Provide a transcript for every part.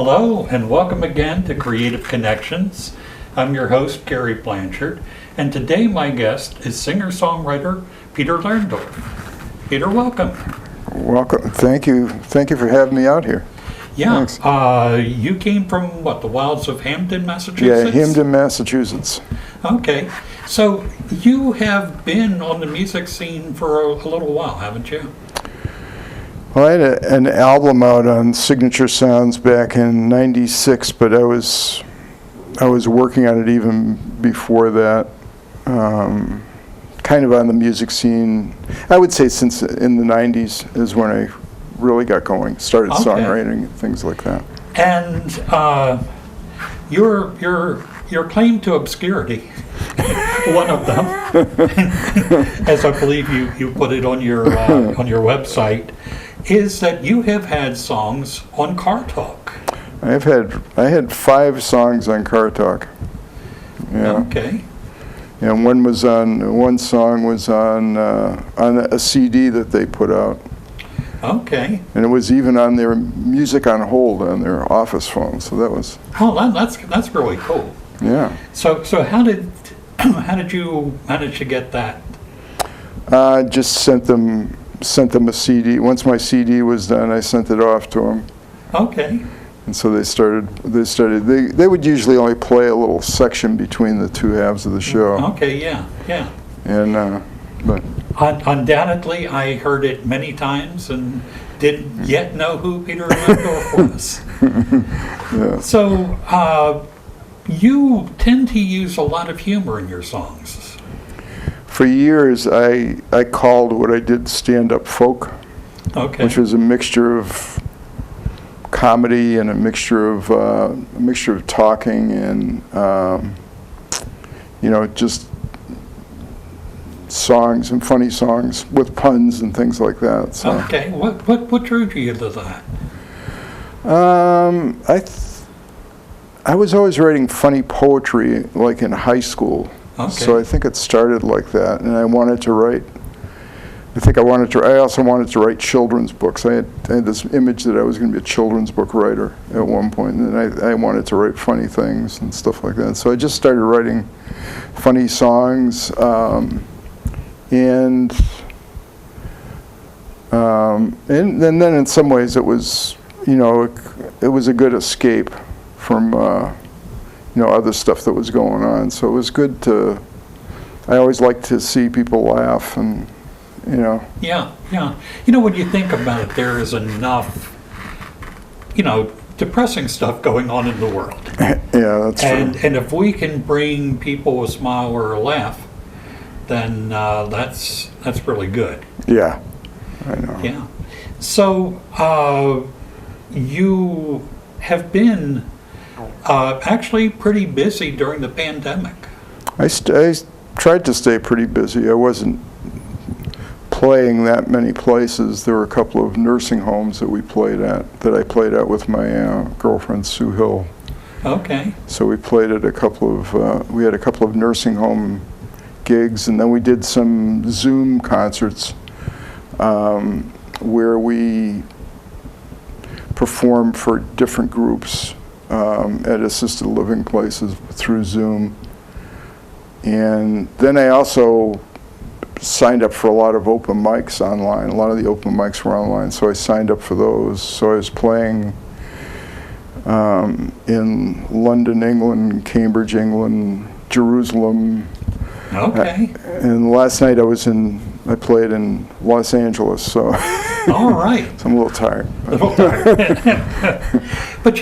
Hello, and welcome again to Creative Connections. I'm your host, Gary Blanchard, and today my guest is singer-songwriter Peter Lehndorff. Peter, welcome. Welcome. Thank you. Thank you for having me out here. Yeah. You came from, the wilds of Hampden, Massachusetts? Yeah, Hampden, Massachusetts. Okay. So you have been on the music scene for a little while, haven't you? Well, I had an album out on Signature Sounds back in '96, but I was working on it even before that. Kind of on the music scene, I would say since in the '90s is when I really got going, started songwriting, things like that. And your claim to obscurity, one of them, as I believe you put it on your website, is that you have had songs on Car Talk. I had 5 songs on Car Talk. Yeah. Okay. And one song was on a CD that they put out. Okay. And it was even on their music on hold on their office phone. So that was. Oh, that's really cool. Yeah. So how did you manage to get that? Just sent them a CD. Once my CD was done, I sent it off to them. Okay. And so they would usually only play a little section between the two halves of the show. Okay, yeah. And but undoubtedly, I heard it many times and didn't yet know who Peter Lehndorff was. yeah. So you tend to use a lot of humor in your songs. For years, I called what I did stand-up folk, which was a mixture of comedy and a mixture of talking and just songs and funny songs with puns and things like that. So. Okay, what drew you to that? I was always writing funny poetry, like in high school. Okay. So I think it started like that, and I wanted to write. I also wanted to write children's books. I had this image that I was going to be a children's book writer at one point, and I wanted to write funny things and stuff like that. So I just started writing funny songs, and then in some ways it was, it was a good escape from other stuff that was going on. So it was good to. I always like to see people laugh and. Yeah. When you think about it, there is enough, depressing stuff going on in the world. Yeah, that's true. And if we can bring people a smile or a laugh, then that's really good. Yeah, I know. Yeah. So you have been actually pretty busy during the pandemic. I tried to stay pretty busy. I wasn't playing that many places. There were a couple of nursing homes that I played at with my girlfriend Sue Hill. Okay. So we played at we had a couple of nursing home gigs, and then we did some Zoom concerts where we performed for different groups at assisted living places through Zoom. And then I also signed up for a lot of open mics online. A lot of the open mics were online, so I signed up for those. So I was playing in London, England, Cambridge, England, Jerusalem. Okay. And last night I played in Los Angeles, so. All right. So I'm a little tired. But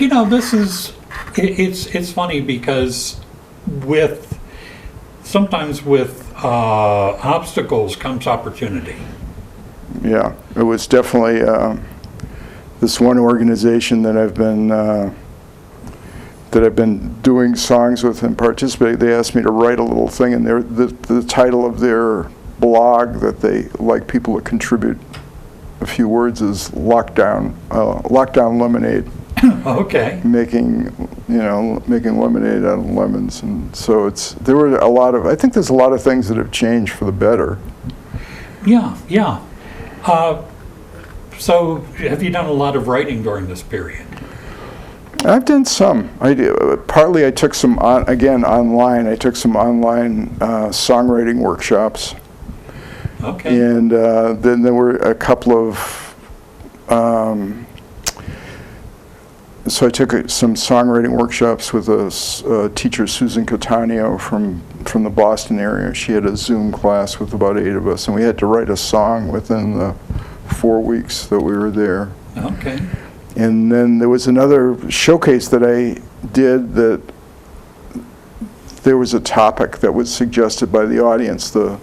it's funny because sometimes with obstacles comes opportunity. Yeah, it was definitely this one organization that I've been doing songs with and participating. They asked me to write a little thing, and the title of their blog that they like people to contribute a few words is Lockdown Lemonade. Okay. Making lemonade out of lemons, and so I think there's a lot of things that have changed for the better. Yeah. So have you done a lot of writing during this period? I've done some. Partly I took some online. I took some online songwriting workshops. Okay. And then there were a couple of. So I took some songwriting workshops with a teacher, Susan Catania, from the Boston area. She had a Zoom class with about 8 of us, and we had to write a song within the 4 weeks that we were there. Okay. And then there was another showcase that I did that there was a topic that was suggested by the audience the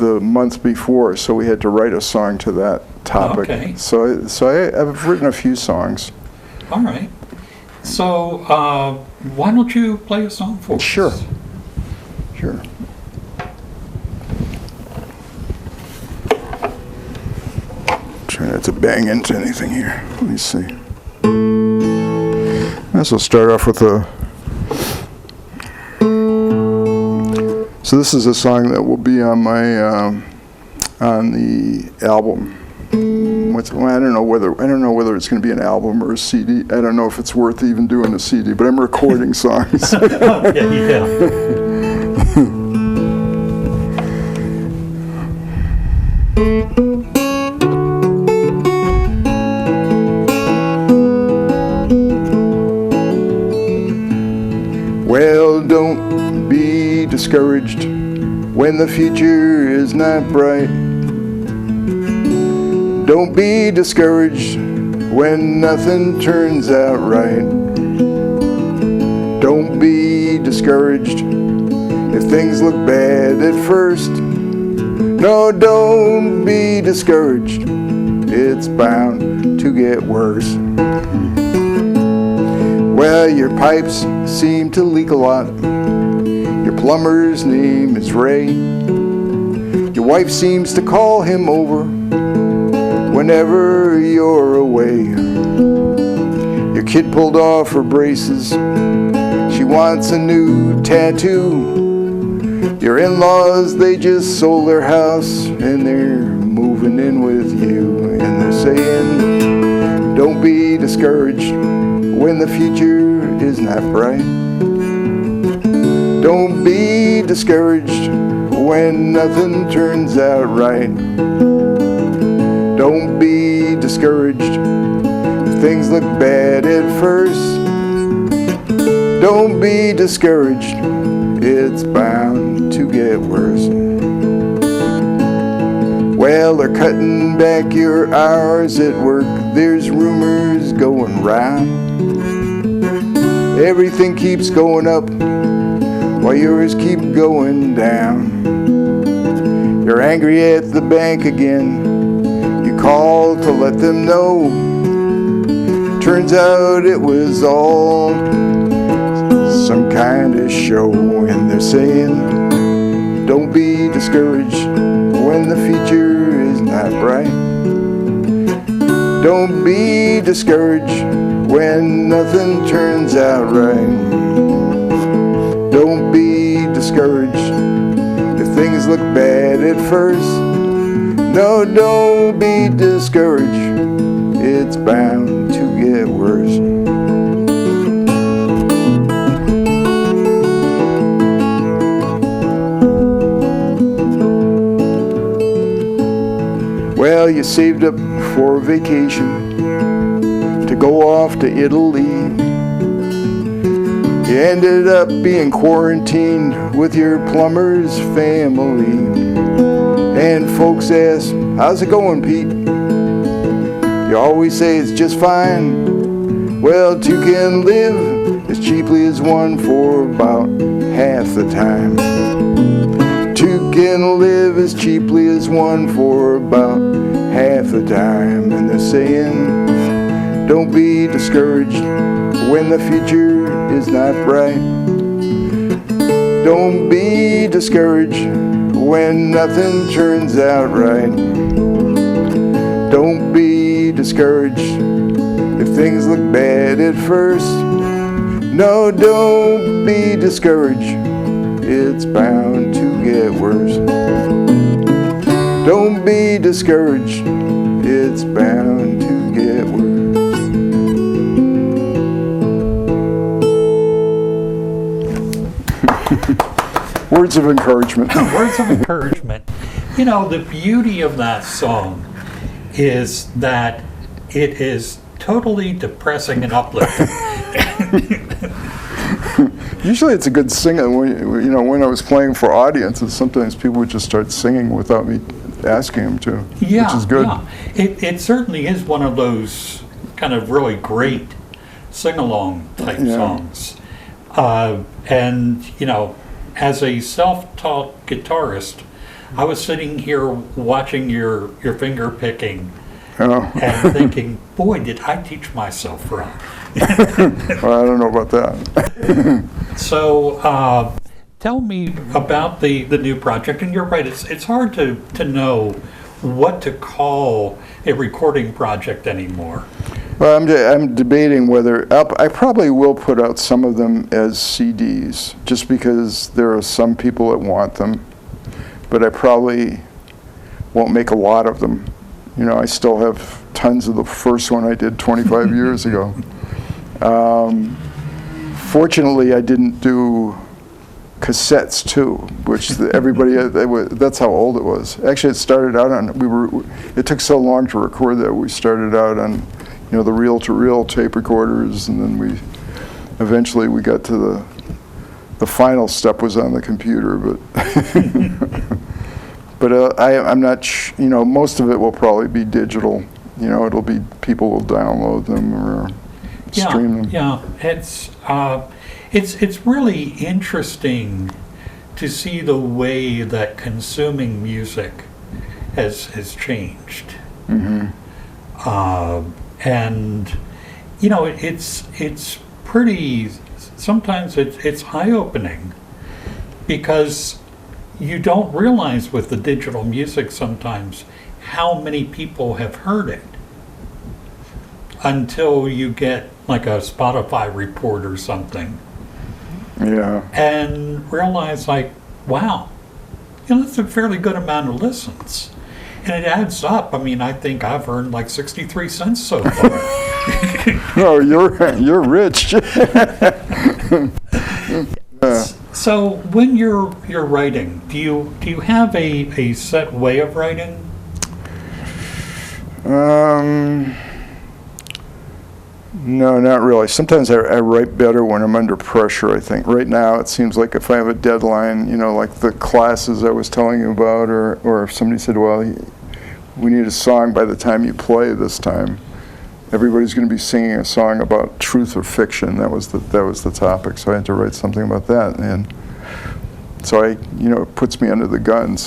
month before, so we had to write a song to that topic. Okay. So I've written a few songs. All right. So why don't you play a song for us? Sure. Try not to bang into anything here. Let me see. Might as well start off with a. So this is a song that will be on my on the album. I don't know whether it's going to be an album or a CD. I don't know if it's worth even doing a CD, but I'm recording songs. Yeah. Well, don't be discouraged when the future is not bright. Don't be discouraged when nothing turns out right. Don't be discouraged if things look bad at first. No, don't be discouraged. It's bound to get worse. Well, your pipes seem to leak a lot. Your plumber's name is Ray. Your wife seems to call him over whenever you're away. Your kid pulled off her braces. She wants a new tattoo. Your in-laws, they just sold their house and they're moving in with you. And they're saying, don't be discouraged when the future is not bright. Don't be discouraged when nothing turns out right. Don't be discouraged if things look bad at first. Don't be discouraged, it's bound to get worse. Well, they're cutting back your hours at work. There's rumors going round. Everything keeps going up while yours keep going down. You're angry at the bank again. You call to let them know. Turns out it was all some kind of show. And they're saying, don't be discouraged when the future is not bright. Don't be discouraged when nothing turns out right. Don't be discouraged if things look bad at first. No, don't be discouraged, it's bound to get worse. Well, you saved up for a vacation to go off to Italy. You ended up being quarantined with your plumber's family. And folks ask, how's it going, Pete? You always say it's just fine. Well, two can live as cheaply as one for about half the time. Two can live as cheaply as one for about half the time. And they're saying, don't be discouraged when the future is not bright. Don't be discouraged when nothing turns out right. Don't be discouraged if things look bad at first. No, don't be discouraged, it's bound to get worse. Don't be discouraged, it's bound to get worse. Words of encouragement. Words of encouragement. You know, the beauty of that song is that it is totally depressing and uplifting. Usually it's a good singer. When I was playing for audiences, sometimes people would just start singing without me asking them to, Yeah, which is good. yeah. It certainly is one of those kind of really great sing-along type songs. And, you know, as a self-taught guitarist, I was sitting here watching your finger picking and thinking, boy, did I teach myself wrong. Well, I don't know about that. So tell me about the new project. And you're right, it's hard to know what to call a recording project anymore. Well, I'm debating whether I probably will put out some of them as CDs, just because there are some people that want them, but I probably won't make a lot of them. You know, I still have tons of the first one I did 25 years ago. Fortunately, I didn't do cassettes too, which that's how old it was. Actually, it started out on, it took so long to record that we started out on, the reel-to-reel tape recorders, and then eventually we got to the final step was on the computer, but I'm not, most of it will probably be digital. It'll be, people will download them or stream them. Yeah, it's really interesting to see the way that consuming music has changed. Mm-hmm. And it's pretty, sometimes it's eye-opening, because you don't realize with the digital music sometimes how many people have heard it until you get like a Spotify report or something. Yeah. And realize, like, wow, that's a fairly good amount of listens. And it adds up. I mean, I think I've earned like 63 cents so far. Oh, you're rich. So when you're writing, do you have a set way of writing? No, not really. Sometimes I write better when I'm under pressure, I think. Right now, it seems like if I have a deadline, like the classes I was telling you about, or if somebody said, well, we need a song by the time you play this time, everybody's going to be singing a song about truth or fiction. That was the topic, so I had to write something about that. And so it puts me under the gun.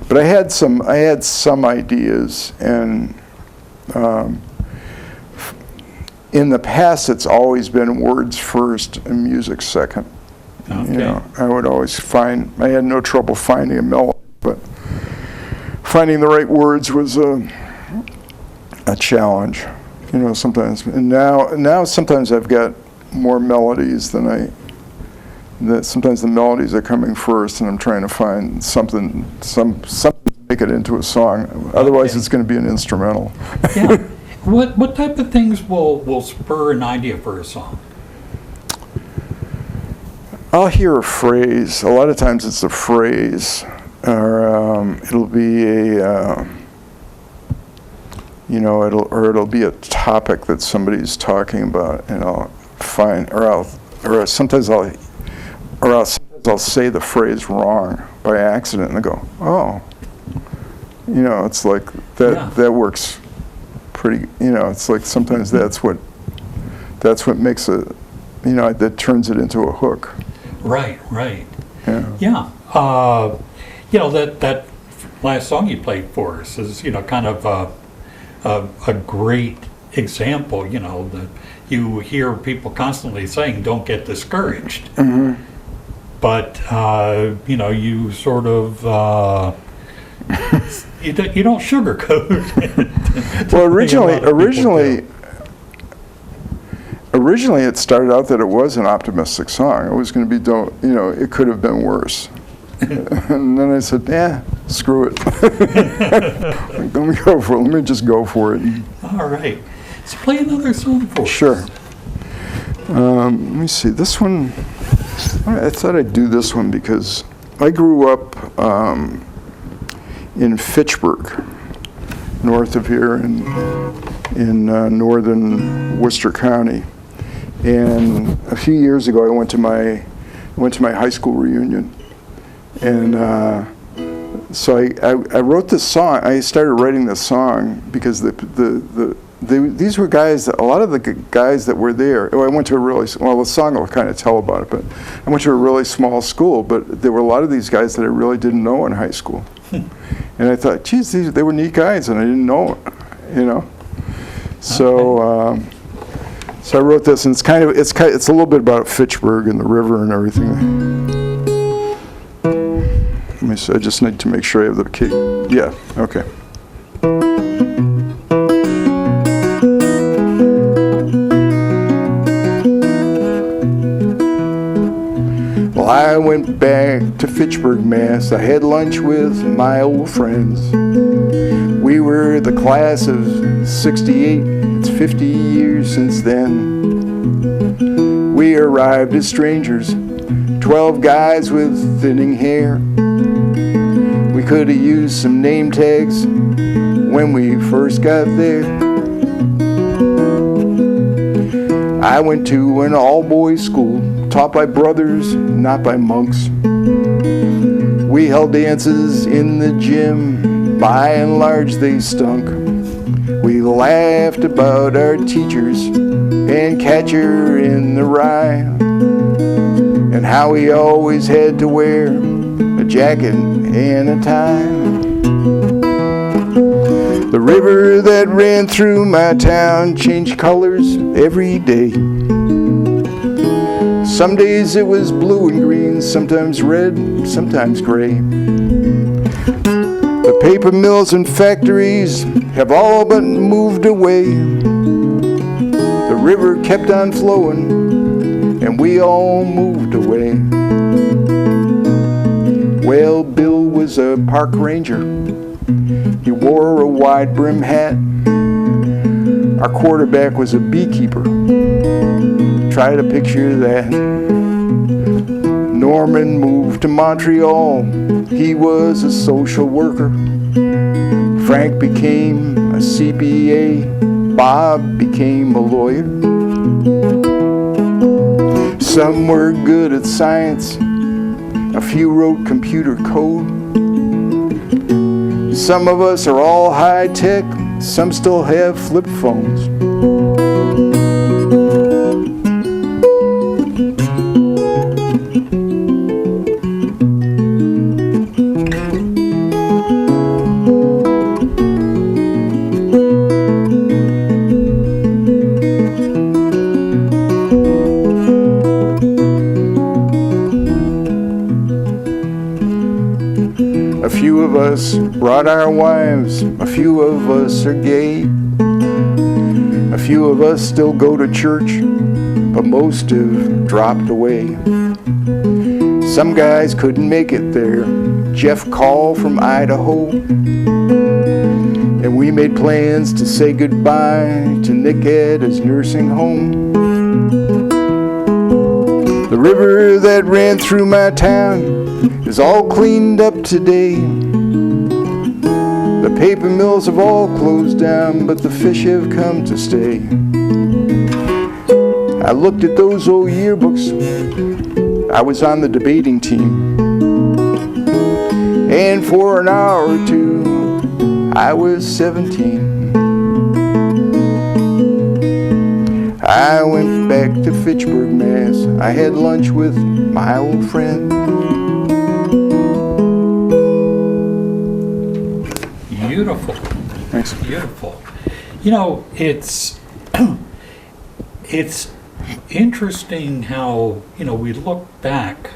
But I had some ideas, and in the past, it's always been words first and music second. Okay. I would always I had no trouble finding a melody, but finding the right words was a challenge. Sometimes. And now sometimes I've got more melodies than sometimes the melodies are coming first, and I'm trying to find something to make it into a song. Otherwise, it's going to be an instrumental. Yeah. What type of things will spur an idea for a song? I'll hear a phrase. A lot of times it's a phrase, or it'll be it'll be a topic that somebody's talking about, and I'll find, or sometimes I'll say the phrase wrong by accident, and I go, oh, it's like that. Yeah. That works pretty. It's like sometimes that's what makes it. That turns it into a hook. Right. Yeah. Yeah. That last song you played for us is kind of a great example. That you hear people constantly saying, "Don't get discouraged." Mm-hmm. But you sort of you don't sugarcoat it. Well, originally it started out that it was an optimistic song. It was going to be it could have been worse. And then I said, screw it. Let me just go for it. All right. So play another song for us. Sure. Let me see. This one, I thought I'd do this one because I grew up in Fitchburg, north of here in northern Worcester County. And a few years ago, I went to my high school reunion, and so I wrote this song. I started writing this song because these were guys, a lot of the guys that were there. I went to a really, well, the song will kind of tell about it, but I went to a really small school, but there were a lot of these guys that I really didn't know in high school. And I thought, geez, they were neat guys, and I didn't know it, you know. So, so I wrote this, and it's a little bit about Fitchburg and the river and everything. Let me see, I just need to make sure I have the key. Yeah, okay. Well, I went back to Fitchburg, Mass. I had lunch with my old friends. We were the class of '68. It's 50 years since then. We arrived as strangers, 12 guys with thinning hair. We could have used some name tags when we first got there. I went to an all-boys school, taught by brothers, not by monks. We held dances in the gym, by and large they stunk. We laughed about our teachers and Catcher in the Rye, and how he always had to wear a jacket and a tie. The river that ran through my town changed colors every day. Some days it was blue and green, sometimes red, sometimes gray. The paper mills and factories have all but moved away. The river kept on flowing, and we all moved away. Well, Bill was a park ranger. He wore a wide brim hat. Our quarterback was a beekeeper. Try to picture that. Norman moved to Montreal. He was a social worker. Frank became a CPA. Bob became a lawyer. Some were good at science. A few wrote computer code. Some of us are all high tech. Some still have flip phones. A few of us brought our wives, a few of us are gay. A few of us still go to church, but most have dropped away. Some guys couldn't make it there. Jeff called from Idaho, and we made plans to say goodbye to Nick at his nursing home. The river that ran through my town is all cleaned up today. The paper mills have all closed down, but the fish have come to stay. I looked at those old yearbooks. I was on the debating team, and for an hour or two I was 17. I went back to Fitchburg, Mass. I had lunch with my old friend. Beautiful. Thanks. Beautiful. You know, it's interesting how, you know, we look back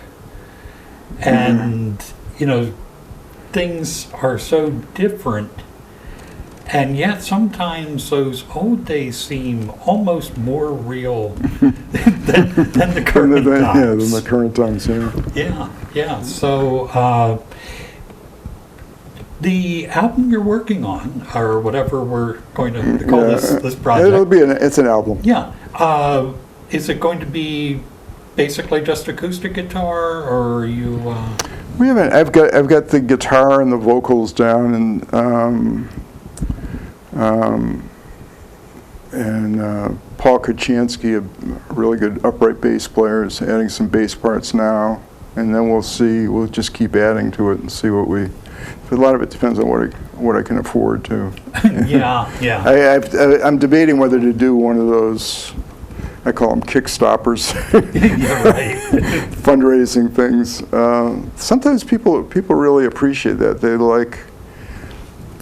and, you know, things are so different, and yet sometimes those old days seem almost more real than the current times. Yeah, than the current times, yeah. Yeah. So, the album you're working on, or whatever we're going to call this project. It's an album. Yeah. Is it going to be basically just acoustic guitar, or are you? We haven't. I've got the guitar and the vocals down, and Paul Kachansky, a really good upright bass player, is adding some bass parts now, and then we'll see. We'll just keep adding to it and see what we. A lot of it depends on what I can afford to. Yeah. I'm debating whether to do one of those. I call them kickstoppers. Yeah, right. Fundraising things. Sometimes people really appreciate that. They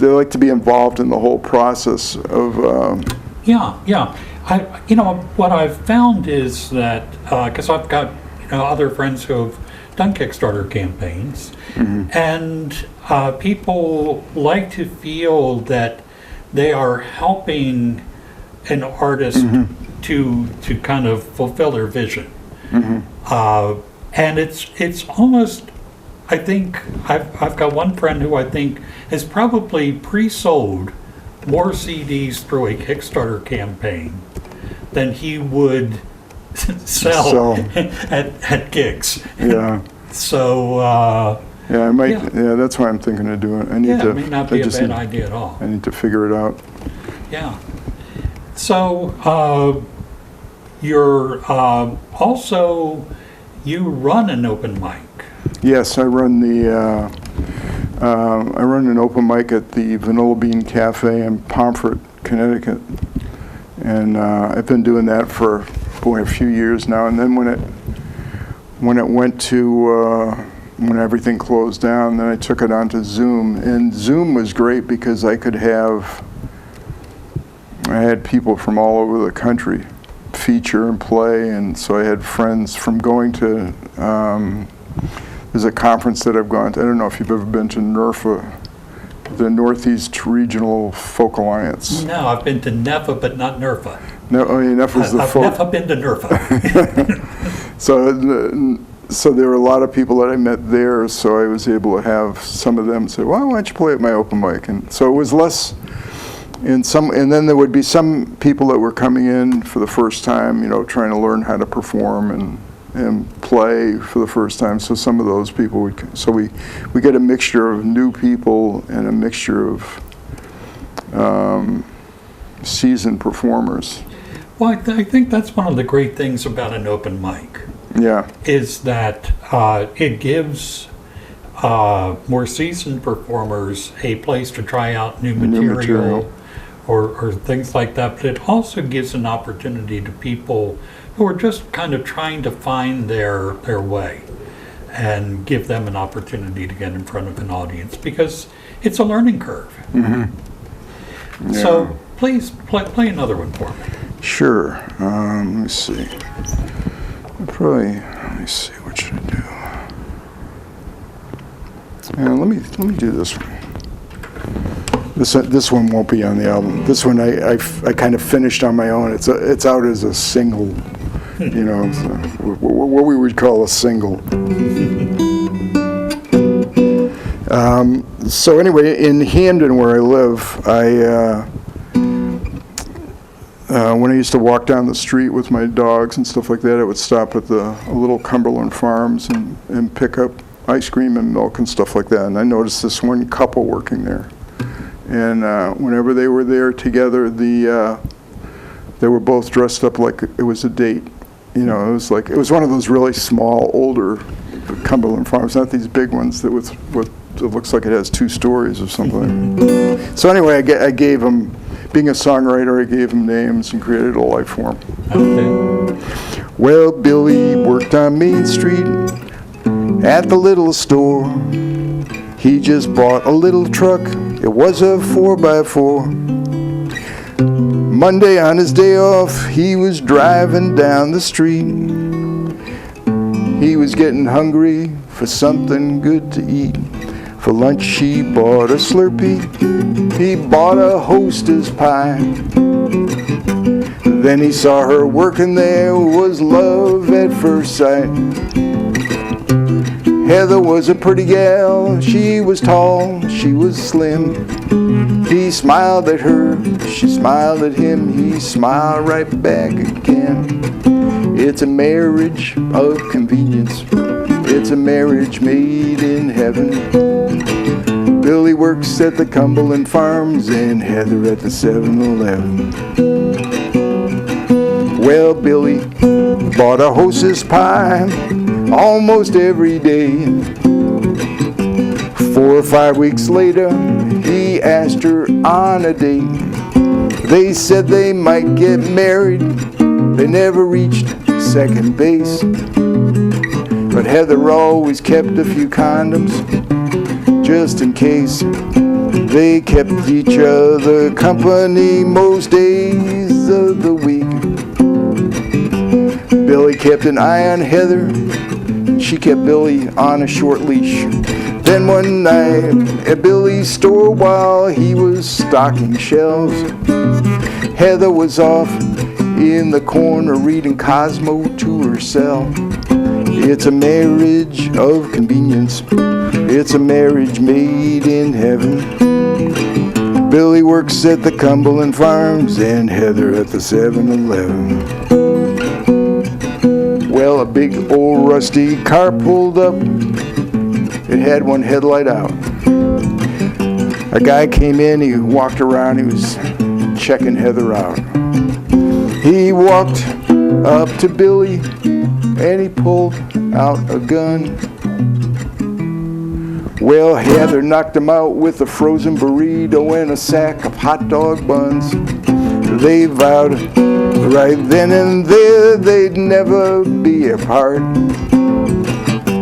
like to be involved in the whole process of. Yeah. What I've found is that because I've got other friends who have done Kickstarter campaigns, and people like to feel that they are helping an artist to kind of fulfill their vision, and it's almost. I think I've got one friend who I think has probably pre-sold more CDs through a Kickstarter campaign than he would sell at gigs. Yeah. So. Yeah, I might. Yeah, that's why I'm thinking of doing it. It may not be a bad idea at all. I need to figure it out. Yeah. So you're also you run an open mic. Yes, I run an open mic at the Vanilla Bean Cafe in Pomfret, Connecticut, and I've been doing that for a few years now. And then when it went to when everything closed down, then I took it onto Zoom, and Zoom was great because I had people from all over the country feature and play, and so I had friends from going to. There's a conference that I've gone to. I don't know if you've ever been to NERFA, the Northeast Regional Folk Alliance. No, I've been to NEFA, but not NERFA. No, NEFA's the folk. I've never been to NERFA. So there were a lot of people that I met there, so I was able to have some of them say, well, why don't you play at my open mic? And so it was less, and then there would be some people that were coming in for the first time, trying to learn how to perform and play for the first time. So some of those people we get a mixture of new people and a mixture of seasoned performers. Well, I think that's one of the great things about an open mic. Yeah. Is that it gives more seasoned performers a place to try out new material. Or things like that, but it also gives an opportunity to people who are just kind of trying to find their way, and give them an opportunity to get in front of an audience, because it's a learning curve. Yeah. So please play another one for me. Sure. Let me see. Let me see. What should I do? Let me do this one. This one won't be on the album. This one I kind of finished on my own. It's out as a single, what we would call a single. So anyway, in Hamden, where I live, when I used to walk down the street with my dogs and stuff like that, I would stop at the little Cumberland Farms and pick up ice cream and milk and stuff like that. And I noticed this one couple working there. And whenever they were there together, they were both dressed up like it was a date. It was one of those really small, older Cumberland Farms, not these big ones that with it looks like it has 2 stories or something. So anyway, I gave them, being a songwriter, I gave them names and created a life for them. Okay. Well, Billy worked on Main Street at the little store. He just bought a little truck. It was a 4x4. Monday on his day off, he was driving down the street. He was getting hungry for something good to eat. For lunch he bought a Slurpee. He bought a Hostess pie. Then he saw her working there. Was love at first sight. Heather was a pretty gal, she was tall, she was slim. He smiled at her, she smiled at him, he smiled right back again. It's a marriage of convenience, It's a marriage made in heaven. Billy works at the Cumberland Farms and Heather at the 7-Eleven. Well, Billy bought a hostess pie almost every day. 4 or 5 weeks later, he asked her on a date. They said they might get married. They never reached second base. But Heather always kept a few condoms, just in case. They kept each other company most days of the week. Billy kept an eye on Heather, and she kept Billy on a short leash. Then one night at Billy's store while he was stocking shelves, Heather was off in the corner reading Cosmo to herself. It's a marriage of convenience. It's a marriage made in heaven. Billy works at the Cumberland Farms and Heather at the 7-Eleven. Well, a big old rusty car pulled up. It had one headlight out. A guy came in, he walked around, he was checking Heather out. He walked up to Billy and he pulled out a gun. Well, Heather knocked him out with a frozen burrito and a sack of hot dog buns. They vowed right then and there they'd never be apart.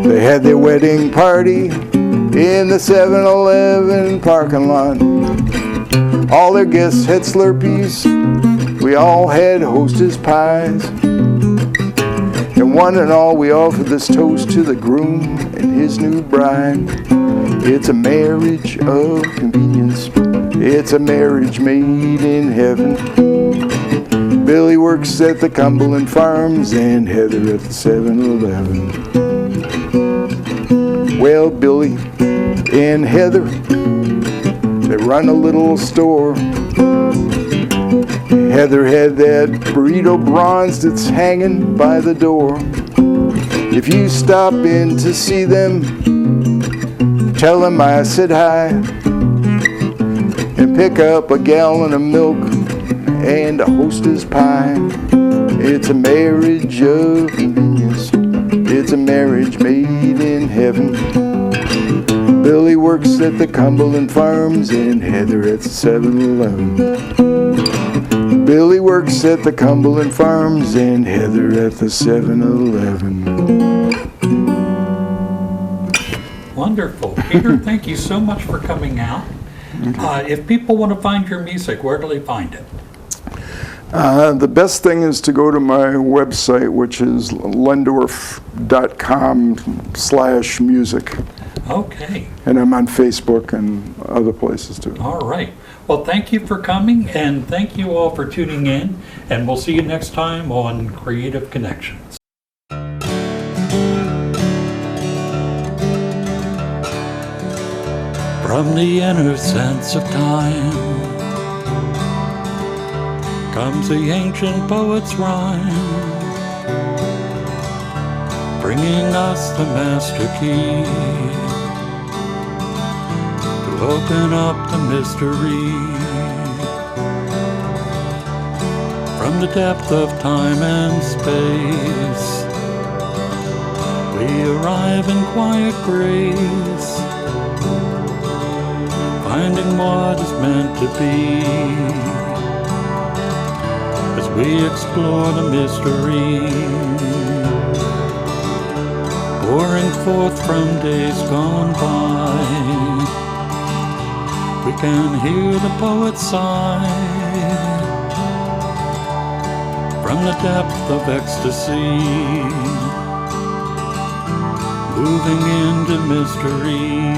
They had their wedding party in the 7-Eleven parking lot. All their guests had Slurpees. We all had Hostess pies. And one and all we offer this toast to the groom and his new bride. It's a marriage of convenience. It's a marriage made in heaven. Billy works at the Cumberland Farms and Heather at the 7-Eleven. Well, Billy and Heather, they run a little store. Heather had that burrito bronze that's hanging by the door. If you stop in to see them, tell them I said hi, and pick up a gallon of milk and a Hostess pie. It's a marriage of convenience. It's a marriage made in heaven. Billy works at the Cumberland Farms and Heather at the 7-Eleven. Billy works at the Cumberland Farms and Heather at the 7-Eleven. Wonderful. Peter, thank you so much for coming out. If people want to find your music, where do they find it? The best thing is to go to my website, which is lehndorff.com/music. Okay. And I'm on Facebook and other places too. All right. Well, thank you for coming, and thank you all for tuning in, and we'll see you next time on Creative Connections. From the inner sense of time comes the ancient poet's rhyme, bringing us the master key to open up the mystery. From the depth of time and space, we arrive in quiet grace, finding what is meant to be as we explore the mystery, pouring forth from days gone by. We can hear the poet sigh from the depth of ecstasy, moving into mystery.